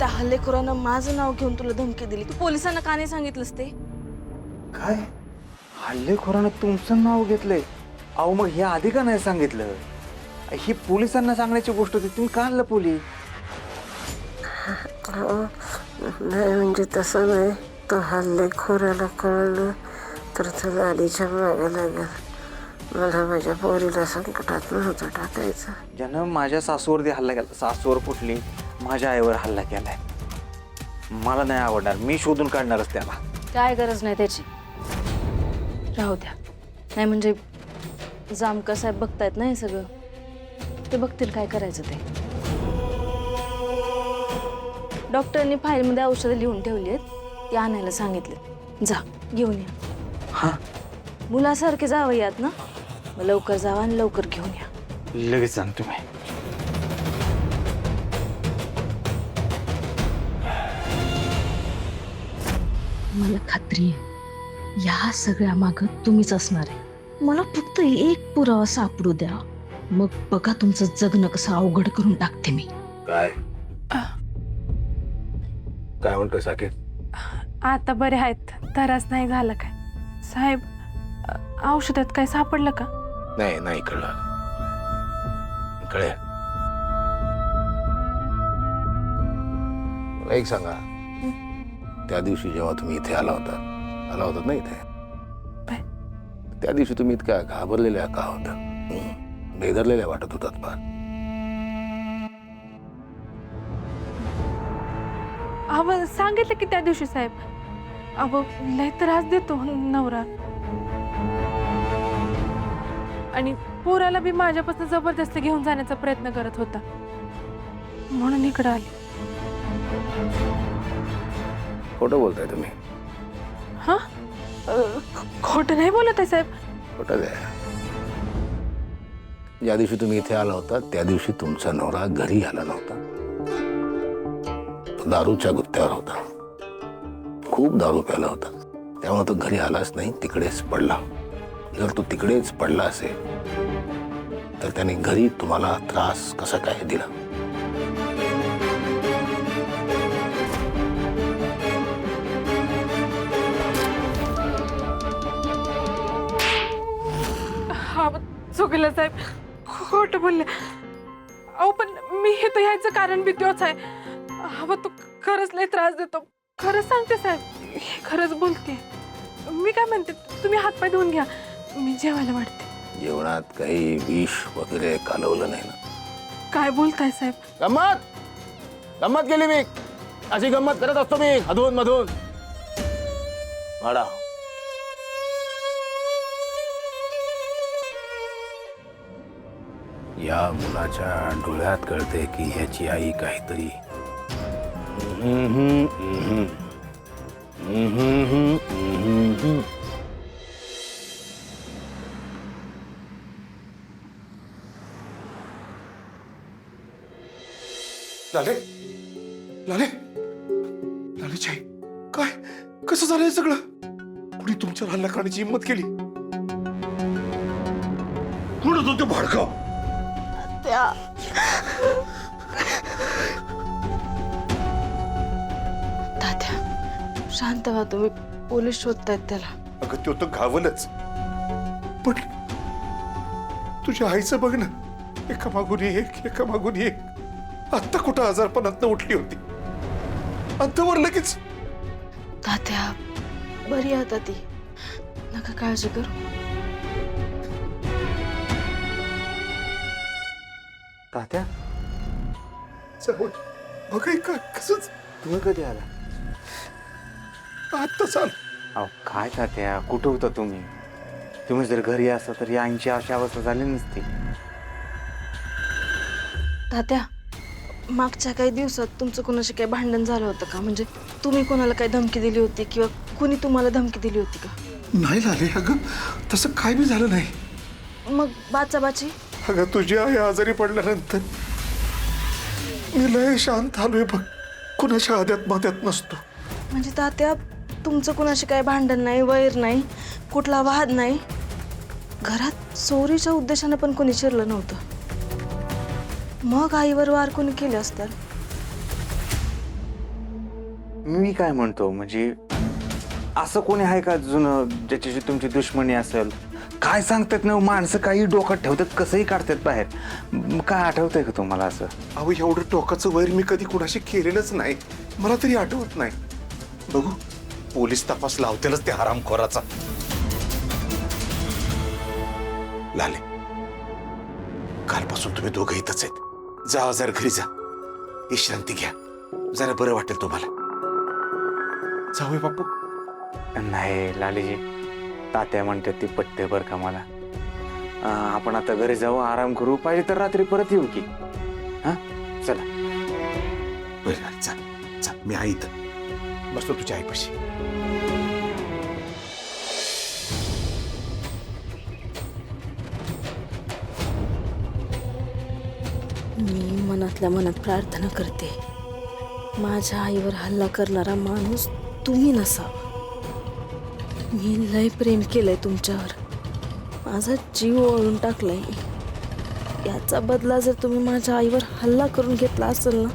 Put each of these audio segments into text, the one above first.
त्या हल्लेखोरानं माझं नाव घेऊन तुला धमकी दिली, तू पोलिसांना का नाही सांगितलंस ते? काय हल्लेखोरानं तुमचं नाव घेतलंय? अहो मग हे आधी का नाही सांगितलं? ही पोलिसांना सांगण्याची गोष्ट होती, तुम्ही का लपवली? नाही म्हणजे तसं नाही, तो हल्लेखोराला कळलं तर तुला आधीच्या मागे लागेल. मला माझ्या पोरीला संकटात नव्हतं टाकायचं. ज्यानं माझ्या सासूवरती हल्ला केला, सासूवर कुठली, माझ्या आईवर हल्ला केलाय, मला नाही आवडणार. मी शोधून काढणारच त्याला. काय गरज नाही त्याची, राहू द्या. नाही म्हणजे जामकर साहेब बघतायत ना हे सगळं, ते बघतील काय करायचं ते. डॉक्टरांनी फाईलमध्ये औषधं लिहून ठेवली आहेत, ती आणायला सांगितले. जा घेऊन या. हा मुलासारखे जावयात ना, मग लवकर जावा आणि लवकर घेऊन या. लगेच सांग तुम्ही. मला खात्री आहे या सगळ्या मागं तुम्हीच असणार आहे. मला फक्त एक पुरावा सापडू द्या, मग बघा तुमचं जगणं कसं अवघड करून टाकते मी. काय काय म्हणतोय साकेत? आता बरे आहेत, त्रास नाही झाला काय? साहेब औषधात काय सापडलं का? नाही नाही कळलं. कळेल. मला एक सांगा, त्या दिवशी जेव्हा तुम्ही इथे आला होतात ना इथे, काय? त्या दिवशी तुम्ही इतक्या घाबरलेल्या का होता? बेदरलेल्या वाटत होतात फार. अव सांगितलं की त्या दिवशी साहेब, अव लय त्रास देतो नवरा, आणि पोराला बी माझ्यापासून जबरदस्ती घेऊन जाण्याचा प्रयत्न करत होता, म्हणून इकडे आले. खोटं बोलताय तुम्ही? हा खोटं नाही बोलत आहे साहेब. खोटं आहे. ज्या दिवशी तुम्ही इथे आला होता त्या दिवशी तुमचा नवरा घरी आला नव्हता. तो दारूच्या गुत्त्यावर होता, खूप दारू प्याला होता, त्यामुळे तो घरी आलाच नाही, तिकडेच पडला. जर तो तिकडेच पडला असेल तर त्याने घरी तुम्हाला त्रास कसा काय दिला? हा चुकलं साहेब, खोटं बोलले. अहो पण मी हे तर ह्याचं कारण बी त्योच आहे. हा तो खरंच लय त्रास देतो, खरंच सांगते साहेब, हे खरंच बोलते. मी काय म्हणते, तुम्ही हातपाय धुवून घ्या, मी जेवायला वाटते. जेवणात काही विष वगैरे कालवलं नाही ना? काय बोलताय साहेब? गंमत केली मी, अशी गंमत करत असतो मी अधून मधून. वाडा या मुलाच्या डोळ्यात कळते की ह्याची आई काहीतरी लाले लाले लालेची आई, काय कसं झालंय सगळं? कुणी तुमच्यावर हल्ला करण्याची हिंमत केली? कोण होतं ते भडकाव? त्या तात्या शांत व्हा तुम्ही, पोलीस शोधतायत त्याला. अगं तो तर घावलच, पण तुझ्या आईचं बघ ना, एका मागून एक. आत्ता कुठं आजारपणात उठली होती, अंतावर लगेच. तात्या बरी आता ती, नका काळजी करू. तात्या जाऊ बघ काय कसंच तुम्ही कधी आला? आत्ता चाल. अहो काय तात्या, कुठं होता तुम्ही? तुम्ही जर घरी असता तर या ऐंची अशी अवस्था झाली नसती. तात्या मागच्या काही दिवसात तुमचं कोणाशी काही भांडण झालं होतं का? म्हणजे तुम्ही कोणाला काही धमकी दिली होती किंवा कुणी तुम्हाला धमकी दिली होती का? नाही लाले, अगं तसं काय बी झालं नाही. मग बाचाबाची? अगं तुझी आई आजारी पडल्यानंतर मी लय शांत आलोय बघ, कुणाच्या आद्यात माद्यात नसतो. म्हणजे तात्या तुमचं कुणाशी काही भांडण नाही, वैर नाही, कुठला वाद नाही, घरात चोरीच्या उद्देशाने पण कोणी शिरलं नव्हतं, मग आईवर वार कोणी केले असतात? मी काय म्हणतो म्हणजे असं कोणी आहे का जुनं ज्याच्याशी तुमची दुश्मनी असेल? काय सांगतात ना माणसं काही डोक्यात ठेवतात, कसंही काढतात बाहेर. काय आठवतंय का तुम्हाला असं? अहो एवढं टोकाचं वैर मी कधी कुणाशी केलेलंच नाही, मला तरी आठवत नाही. बघू, पोलीस तपास लावतीलच त्या हरामखोराचा. लाले, कालपासून तुम्ही दोघं इथंच आहेत. जा जरा घरी जा, विश्रांती घ्या, जरा बरं वाटेल तुम्हाला. जाऊया बापू. नाही लालीजी, तात्या म्हणतात ती पट्टे बरं का मला. आपण आता घरी जाऊ, आराम करू, पाहिजे तर रात्री परत येऊ की. हा चला. बरं जा जा, मी आहे इथं बसतो तुझ्या आईपाशी. मी मनातल्या मनात प्रार्थना करते, माझ्या आईवर हल्ला करणारा माणूस तुम्ही नसावा. मी लय प्रेम केलंय तुमच्यावर, माझा जीव ओळून टाकलाय. याचा बदला जर तुम्ही माझ्या आईवर हल्ला करून घेतला असेल ना,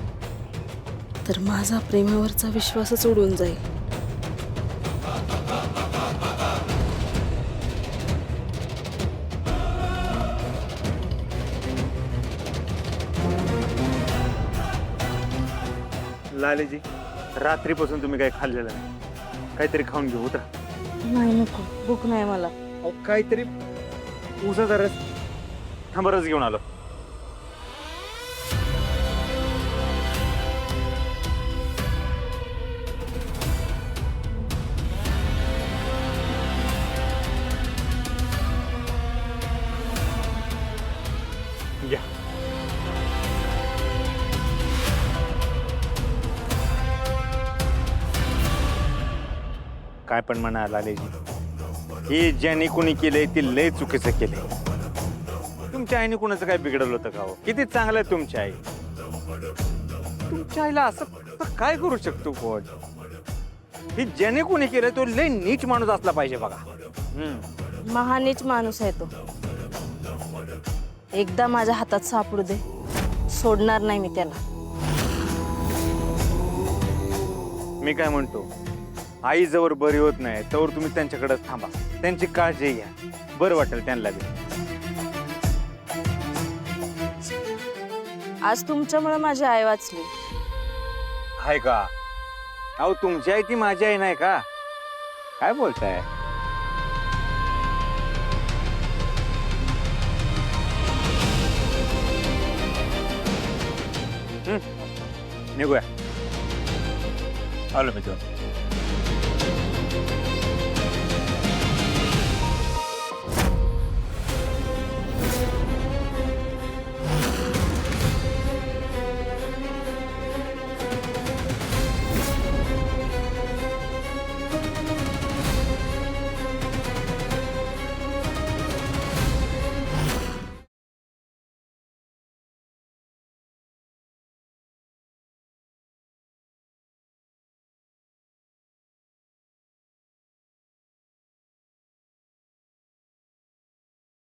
तर माझा प्रेमावरचा विश्वासच उडून जाईल. लालीजी, रात्रीपासून तुम्ही काही खाल्लेलं नाही, काहीतरी खाऊन घेऊ. उतरा. नाही नको, भूक नाही मला. अहो, काहीतरी उसाचा रस, थांबा रस घेऊन आलो. या. काय पण म्हणा लालेजी, हे ज्यांनी कुणी केलंय ते लय चुकीचं केलंय. तुमच्या आईने कुणाचं काय बिघडलं होतं का हो? किती चांगलं आहे तुमची आई. तुमच्या आईला असं काय करू शकतो कोण? हे ज्याने कुणी केलंय तो लय नीच माणूस असला पाहिजे बघा. महानीच माणूस आहे तो. एकदा माझ्या हातात सापडू दे, सोडणार नाही मी त्याला. मी काय म्हणतो, आई जवळ बरी होत नाही तवर तुम्ही त्यांच्याकडेच थांबा, त्यांची काळजी घ्या, बरं वाटेल त्यांना बी. आज तुमच्यामुळे माझी आई वाचली. आहे का? अहो तुमची आई ती माझी आई नाही का? काय बोलताय? निघूया. आलो मी.